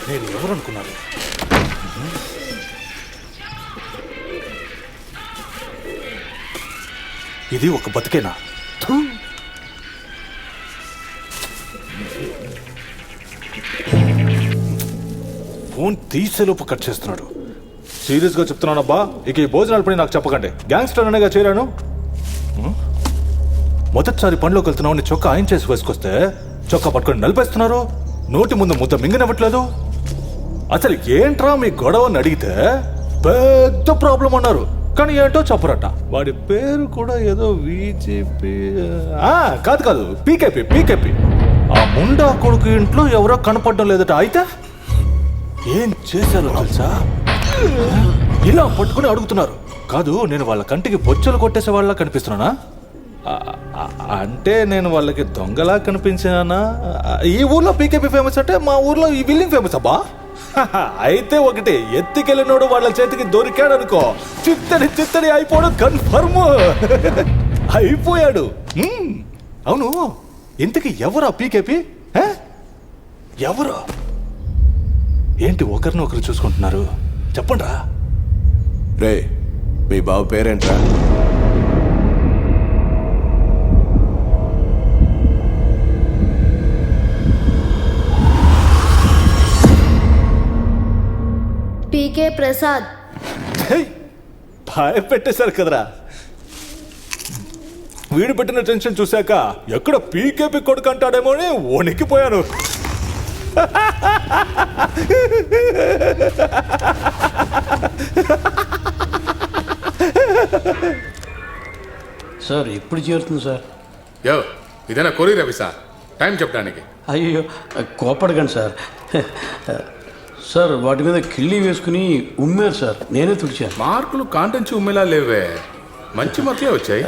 నేను ఎవరనుకున్నాను? ఇది ఒక బతికేనా? ఫోన్ తీసేలోపు కట్ చేస్తున్నాడు. సీరియస్గా చెప్తున్నానబ్బా, ఇక ఈ భోజనాల పని నాకు చెప్పకండి. గ్యాంగ్స్టర్ అనేగా చేరాను. మొదటిసారి పనిలోకి వెళ్తున్నావు నీ చొక్కా ఆయన చేసి వేసుకొస్తే చొక్కా పట్టుకొని నలిపేస్తున్నారు. నోటి ముందు ముద్ద మింగనివ్వట్లేదు. అసలు ఏంట్రా మీ గొడవ అని అడిగితే పెద్ద ప్రాబ్లం అన్నారు. కానీ ఏంటో చెప్పరట. వాడి పేరు కూడా ఏదో విజేపీ కాదు పీకేపీ. ఆ ముండా కొడుకు ఇంట్లో ఎవరో కనపడడం లేదట. అయితే ఏం చేశారో తెలుసా? ఇలా పట్టుకుని అడుగుతున్నారు. కాదు, నేను వాళ్ళ కంటికి బొచ్చలు కొట్టేసే వాళ్ళ కనిపిస్తున్నానా? అంటే నేను వాళ్ళకి దొంగలా కనిపించానా? ఈ ఊర్లో పీకేపీ ఫేమస్ అంటే మా ఊర్లో ఈ బిల్డింగ్ ఫేమస్ అబ్బా. అయితే ఒకటి, ఎత్తికెళ్ళినోడు వాళ్ళ చేతికి దొరికాడు అనుకో, చిత్తడి అయిపోవడం కన్ఫర్మ్. అయిపోయాడు. అవును, ఇంతకీ ఎవరా పీకేపీ? ఎవరు? ఏంటి ఒకరినొకరు చూసుకుంటున్నారు? చెప్పండి రా. రే, మీ బాబు పేరేంట్రా? పీకే ప్రసాద్. భయపెట్టేశారు కదరా. వీడు పెట్టిన టెన్షన్ చూశాక ఎక్కడ పీకేపీ కొడుకు అంటాడేమో అని వణికిపోయాను. సార్ ఎప్పుడు చేరుతుంది సార్? ఇదేనా కొరియర్ రవి సార్? టైం చెప్పడానికి. అయ్యో కోపడకండి సార్. సార్ వాటి మీద కిళ్ళి వేసుకుని ఉమ్మారు సార్, నేనే తుడిచాను. మార్కులు కాంటెంచి ఉమ్మేలా లేవే, మంచి మార్కులే వచ్చాయి.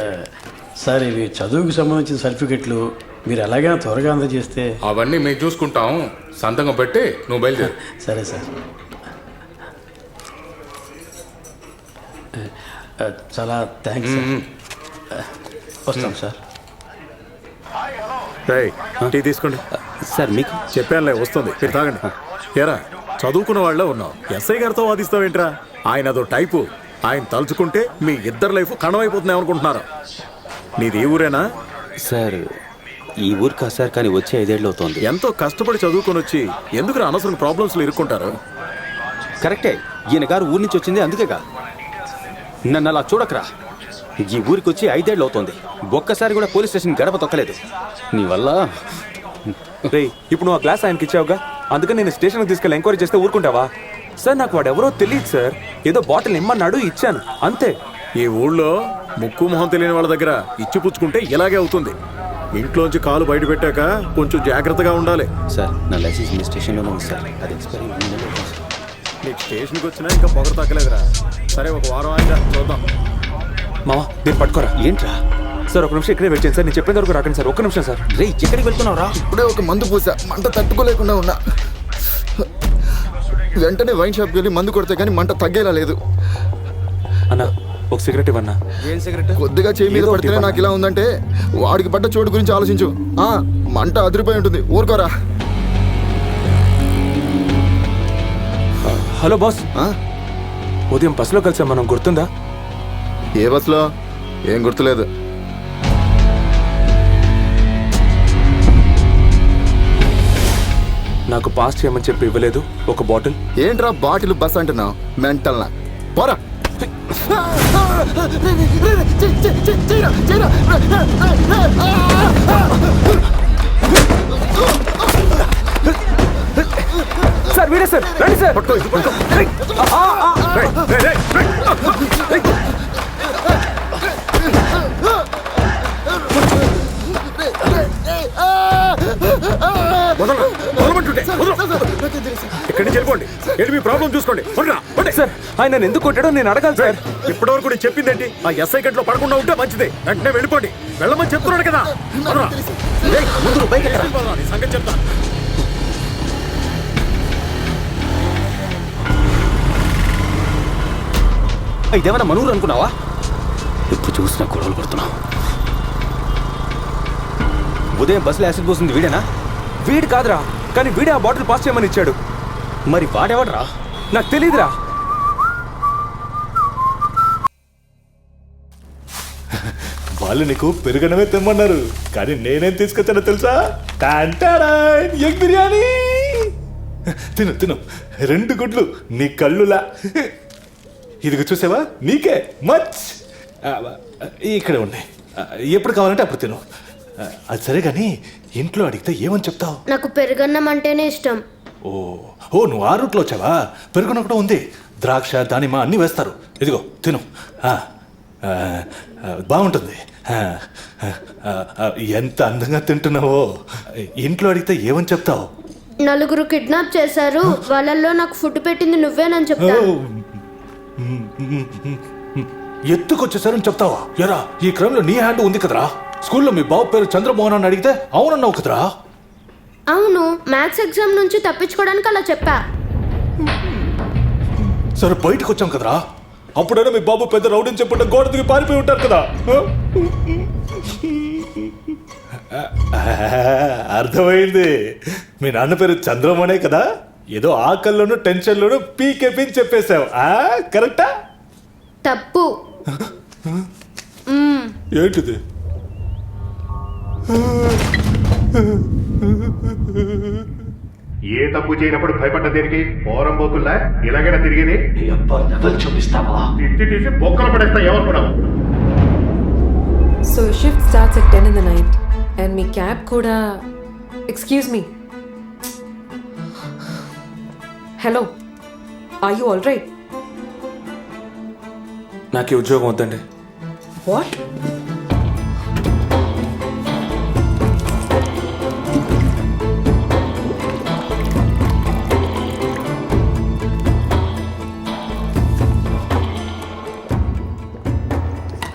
సార్ ఇవి చదువుకి సంబంధించిన సర్టిఫికెట్లు, మీరు ఎలాగైనా త్వరగా అందజేస్తే. అవన్నీ మేము చూసుకుంటాం. సంతకం పెట్టి నువ్వు బయలుదేరు. సరే సార్. చాలా థ్యాంక్స్ సార్. వస్తాం సార్. టీ తీసుకోండి సార్. మీకు చెప్పానులే, వస్తుంది, మీరు తాగండి. ఏరా, చదువుకున్న వాళ్ళే ఉన్నావు, ఎస్ఐ గారితో వాదిస్తావేంట్రా? ఆయన అదో టైపు. ఆయన తలుచుకుంటే మీ ఇద్దరు లైఫ్ కణమైపోతుంది అనుకుంటున్నారు. నీది ఈ ఊరేనా? సార్ ఈ ఊరు కాదు సార్, కానీ వచ్చి 5 ఏళ్ళు అవుతుంది. ఎంతో కష్టపడి చదువుకొని వచ్చి ఎందుకు అనవసరం ప్రాబ్లమ్స్లో ఇరుక్కుంటారు? కరెక్టే, ఈయన గారు ఊరి నుంచి వచ్చింది అందుకేగా. నన్ను అలా చూడకరా. ఈ ఊరికి వచ్చి 5 ఏళ్ళు అవుతుంది, ఒక్కసారి కూడా పోలీస్ స్టేషన్ గడప తొక్కలేదు. నీ వల్ల. రే, ఇప్పుడు నువ్వు ఆ గ్లాస్ ఆయనకి ఇచ్చావుగా, అందుకని నేను స్టేషన్కి తీసుకెళ్ళి ఎంక్వైరీ చేస్తే ఊరుకుంటావా? సార్ నాకు వాడు ఎవరో తెలియదు సార్, ఏదో బాటిల్ ఇమ్మన్నాడు, ఇచ్చాను అంతే. ఈ ఊళ్ళో ముక్కు మొహం తెలియని వాళ్ళ దగ్గర ఇచ్చిపుచ్చుకుంటే ఇలాగే అవుతుంది. ఇంట్లోంచి కాలు బయట పెట్టాక కొంచెం జాగ్రత్తగా ఉండాలి. సార్ నా లైసెన్స్ మీ స్టేషన్లోనే ఉంది సార్, అది ఎక్స్పైరీ. నీకు స్టేషన్కి వచ్చినా ఇంకా పొగరు తగ్గలేదురా. సరే, ఒక వారం అయినా చూద్దాం. మావా నేను పట్టుకోరా. ఏంట్రా సార్ ఒక నిమిషం ఇక్కడే వెయిట్ చేయండి సార్, నేను చెప్పేంత వరకు రాకండి సార్. ఒక్క నిమిషం సార్. రే, ఎక్కడికి వెళ్తున్నావురా? ఇప్పుడే ఒక మందు పూసా, మంట తట్టుకోలేకుండా ఉన్నా. వెంటనే వైన్ షాప్కి వెళ్ళి మందు కొడితే కానీ మంట తగ్గేలా లేదు. అన్నా ఒక సిగరెట్ ఇవ్వన్నా. ఏం సిగరెట్? కొద్దిగా చేయి మీద పడితేనే నాకు ఇలా ఉందంటే వాడికి పడ్డ చోటు గురించి ఆలోచించు. మంట అదిరిపోయి ఉంటుంది, ఊరుకోరా. హలో బాస్, ఉదయం బస్సులో కలిసాం మనం, గుర్తుందా? ఏ బస్సులో? ఏం గుర్తులేదు. నాకు పాస్ చేయమని చెప్పి ఇవ్వలేదు ఒక బాటిల్. ఏంట్రా బాటిల్ బస్ అంటున్నావు? మెంటల్నా, పోరా. సార్ వీడే సార్, రండి సార్. ఇక్కడి నుంచి వెళ్ళిపోండి, వెళ్ళి మీ ప్రాబ్లం చూసుకోండి. సార్ ఆయన ఎందుకు కొట్టాడో నేను అడగాలి సార్. ఇప్పటివరకు నేను చెప్పిందేంటి? ఆ ఎస్ఐ గంటలో పడకుండా ఉంటే మంచిది. వెంటనే వెళ్ళిపోండి, వెళ్ళమని చెప్తున్నాడు కదా. సంగతి చెప్తా. ఇదేమన్నా మనూరు అనుకున్నావా? ఇప్పుడు చూసినా గొడవలు పడుతున్నావు. ఉదయం బస్సులో యాసిడ్ పోసింది వీడేనా? వీడు కాదురా, కానీ వీడే ఆ బాటిల్ పాస్ చేయమని ఇచ్చాడు. మరి వాడెవడ్రా? నాకు తెలియదురా. వాళ్ళు నీకు పెరుగనమే తెమ్మన్నారు, కానీ నేనేం తీసుకొచ్చానో తెలుసా? ఎగ్ బిర్యానీ. తిను తిను, 2 గుడ్లు నీ కళ్ళులా. ఇదిగో చూసావా, నీకే మచ్. ఇక్కడే ఉన్నాయి, ఎప్పుడు కావాలంటే అప్పుడు తిను. అది సరే కానీ ఇంట్లో అడిగితే ఏమని చెప్తావు? నాకు పెరుగన్నం అంటేనే ఇష్టం. ఓ ఓ నువ్వు ఆ రూట్లో వచ్చావా? పెరుగున కూడా ఉంది, ద్రాక్ష దానిమ్మ అన్నీ వేస్తారు. ఇదిగో తిను, బాగుంటుంది. ఎంత అందంగా తింటున్నావో. ఇంట్లో అడిగితే ఏమని చెప్తావు? 4 కిడ్నాప్ చేశారు, వాళ్ళల్లో నాకు ఫుడ్ పెట్టింది నువ్వేనని చెప్తా. ఎత్తుకొచ్చేసారని చెప్తావా? ఎరా, ఈ క్రమంలో నీ హ్యాండ్ ఉంది కదరా. స్కూల్లో మీ బాబు పేరు చంద్రమోహన్ అని అడిగితే అవునన్నావు కదరా. అవును, మ్యాథ్స్ ఎగ్జామ్ నుంచి తప్పించుకోవడానికి అలా చెప్పా. సరే బయటకు వచ్చాం కదరా, అప్పుడైనా మీ బాబు పెద్ద రౌడీని చెప్పుంటే గోడ దిగి పారిపోయి ఉంటారు కదా. అర్థమైంది, మీ నాన్న పేరు చంద్రమోహనే కదా. ఏదో ఆకల్లోనూ టెన్షన్లోనూ పీకెపి చెప్పేశావు, కరెక్టా? తప్పు. ఏంటిది? ఏ తప్పు చేయనప్పుడు భయపడ్డ దేనికి? పోరం పోకుల్లా ఇలాగైనా తిరిగేది? చూపిస్తావా? తిట్టి తీసి బొక్కలు పడేస్తా ఏమనుకున్నావు? So shift starts at 10 in the night and me cab kuda. Excuse me. Hello. Are you all right? నాకు ఈ ఉద్యోగం వద్దండి. What?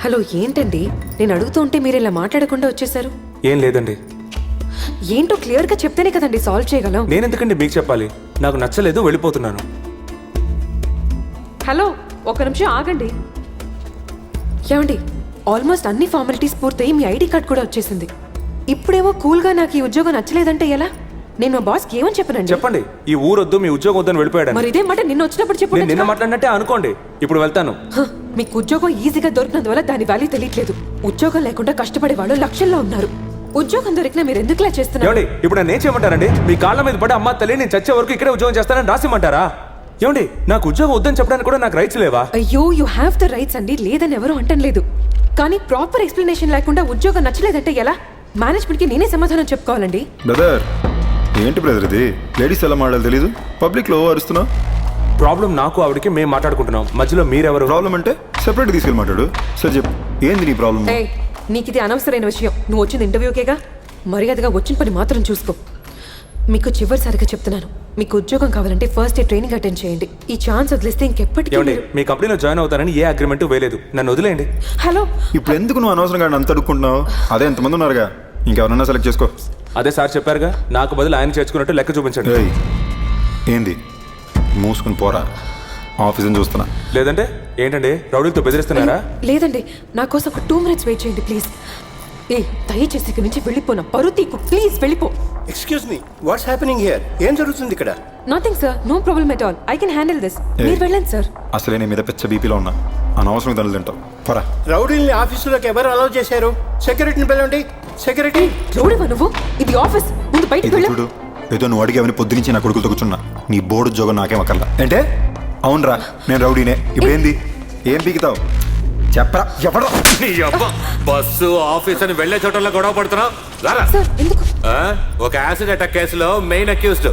హలో, ఏంటండి? నేను అడుగుతూ ఉంటే మీరు ఇలా మాట్లాడకుండా వచ్చేసారు. ఏం లేదండి. ఏంటో క్లియర్గా చెప్తేనే కదండి సాల్వ్ చేయగలం. నేను ఎందుకండి మీకు చెప్పాలి? నాకు నచ్చలేదు, వెళ్ళిపోతున్నాను. హలో, ఒక నిమిషం ఆగండి. ఏమండి, ఆల్మోస్ట్ అన్ని ఫార్మాలిటీస్ పూర్తయి మీ ఐడి కార్డ్ కూడా వచ్చేసింది. ఇప్పుడేమో కూల్గా నాకు ఈ ఉద్యోగం నచ్చలేదంటే ఎలా? నేను మా బాస్కి ఏమని చెప్పనండి? చెప్పండి, ఈ ఊరొద్దు, మీ ఉద్యోగం వద్దని వెళ్ళిపోయాడు. మరి ఇదే మాట నిన్న వచ్చినప్పుడు నేను నిన్న చెప్పండి. మాట్లాడినట్టే అనుకోండి. ఇప్పుడు వెళ్తాను. మీకు ఉద్యోగం ఈజీగా దొరికినందువల్ల దాని వాల్యూ తెలియట్లేదు. ఉద్యోగం లేకుండా కష్టపడే వాళ్ళు లక్షల్లో ఉన్నారు. ఉద్యోగం దొరికినా మీరు ఎందుకులా చేస్తున్నారు? ఏమండి, ఇప్పుడు నన్ను ఏం చేయమంటారండి? మీ కాళ్ళ మీద పడి అమ్మ తల్లి నేను చచ్చే వరకు ఇక్కడే ఉద్యోగం చేస్తానని రాసిమంటారా? ఏమండి, నాకు ఉద్యోగం వద్దని చెప్పడానికి కూడా నాకు రైట్స్ లేవా? అయ్యో, యూ హ్యావ్ ద రైట్స్ అండి, లేదని ఎవరు అంటలేదు. కానీ ప్రాపర్ ఎక్స్ప్లెనేషన్ లేకుండా ఉద్యోగం నచ్చలేదంటే ఎలా? మేనేజ్మెంట్కి నేనే సమాధానం చెప్పుకోవాలండి. బ్రదర్, ఏంటి బ్రదర్ ఇది? లేడీస్ ఎలా మాట్లాడాలి తెలీదు, పబ్లిక్లో అరుస్తున్నావు. ప్రాబ్లం నాకు ఆవిడకి మేము మాట్లాడుకుంటున్నాం, మధ్యలో మీరెవరు? ప్రాబ్లం అంటే సెపరేట్ తీసుకెళ్ళి మాట్లాడు. సరే చెప్పు, ఏంది నీ ప్రాబ్లం? ఏయ్, నీకు ఇది అనవసరమైన విషయం. నువ్వు వచ్చింది ఇంటర్వ్యూకేగా, మర్యాదగా వచ్చిన పని మాత్రం చూసుకో. మీకు చివరిసారిగా చెప్తున్నాను, మీకు ఉద్యోగం కావాలంటే ఫస్ట్ డే ట్రైనింగ్ అటెండ్ చేయండి. ఈ ఛాన్స్ వదిలేస్తే ఇంకెప్పటికీ ఏమండి, మీ కంపెనీలో జాయిన్ అవుతానని ఏ అగ్రిమెంట్ వేయలేదు, నన్ను వదిలేయండి. హలో, ఇప్పుడు ఎందుకు నువ్వు అనవసరంగా అంత అడుక్కుంటున్నావు? అదే ఎంతమంది ఉన్నారుగా, ఇంకెవరన్నా సెలెక్ట్ చేసుకో. అదే సార్ చెప్పారుగా, నాకు బదులు ఆయన చేర్చుకున్నట్టు లెక్క చూపించండి. ఏయ్, ఏంది? మూసుకుని పోరా, ఆఫీస్ని చూస్తున్నా. లేదంటే ఏంటండి, రౌడీలతో బెదిరిస్తున్నారా? లేదండి, నా కోసం ఒక 2 minutes వెయిట్ చేయండి ప్లీజ్. ఏ, దయచేసి ఇక్కడి నుంచి వెళ్ళిపోనా, పరువు తీకు, ప్లీజ్ వెళ్ళిపో. Excuse me, what's happening here? ఏం జరుగుతుంది ఇక్కడ? Nothing sir, no problem at all, I can handle this. మీరు వెళ్ళండి సార్. అసలే నీ మీద పెద్ద బీపీలో ఉన్నా, అనవసరం తల్లి తింటావు. పోరా. రౌడీల్ని ఆఫీసులోకి ఎవరు అలౌ చేశారు? సెక్యూరిటీని పిలవండి. సెక్యూరిటీ. రౌడీవా నువ్వు? ఇది ఆఫీస్, ముందు బయటికి ఇది వెళ్ళు. చూడు, ఏదో నువ్వు అడిగేవని పొద్దునుంచి నా కొడుకులతో కూర్చున్నా. నీ బోర్డు ఉద్యోగం నాకేం అక్కర్లా. అంటే అవునరా, నేను రౌడీనే. ఇప్పుడేంది? ఏం పీకుతావు చెప్పరా? ఎవరా? బస్సు ఆఫీస్ అని వెళ్లే చోటల్లో గొడవ పడుతున్నావు. సార్, ఎందుకు? ఒక యాసిడ్ అటాక్ కేసులో మెయిన్ అక్యూజ్డ్.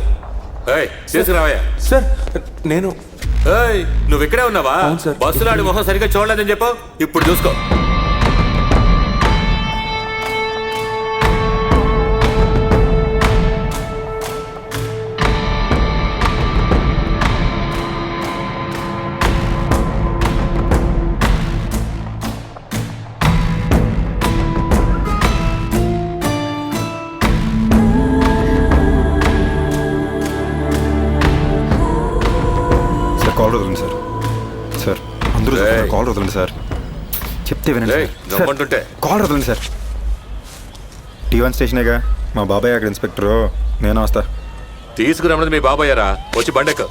తీసుకురావయ్యా. సార్, నేను నువ్వు ఇక్కడే ఉన్నావా? అవును సార్. బస్సులో ఆడి మొహం సరిగ్గా చూడలేదని చెప్పు. ఇప్పుడు చూసుకో. కాల్ వదలండి సార్. సార్ అందరూ కాల్ వదలండి సార్. చెప్తే వినండి సార్. కాల్ వదలండి సార్. T1 స్టేషనేగా, మా బాబాయ్ అక్కడ ఇన్స్పెక్టరు, నేను వస్తా. తీసుకురమ్మన్నది మీ బాబాయ్యారా వచ్చి బండెక్కు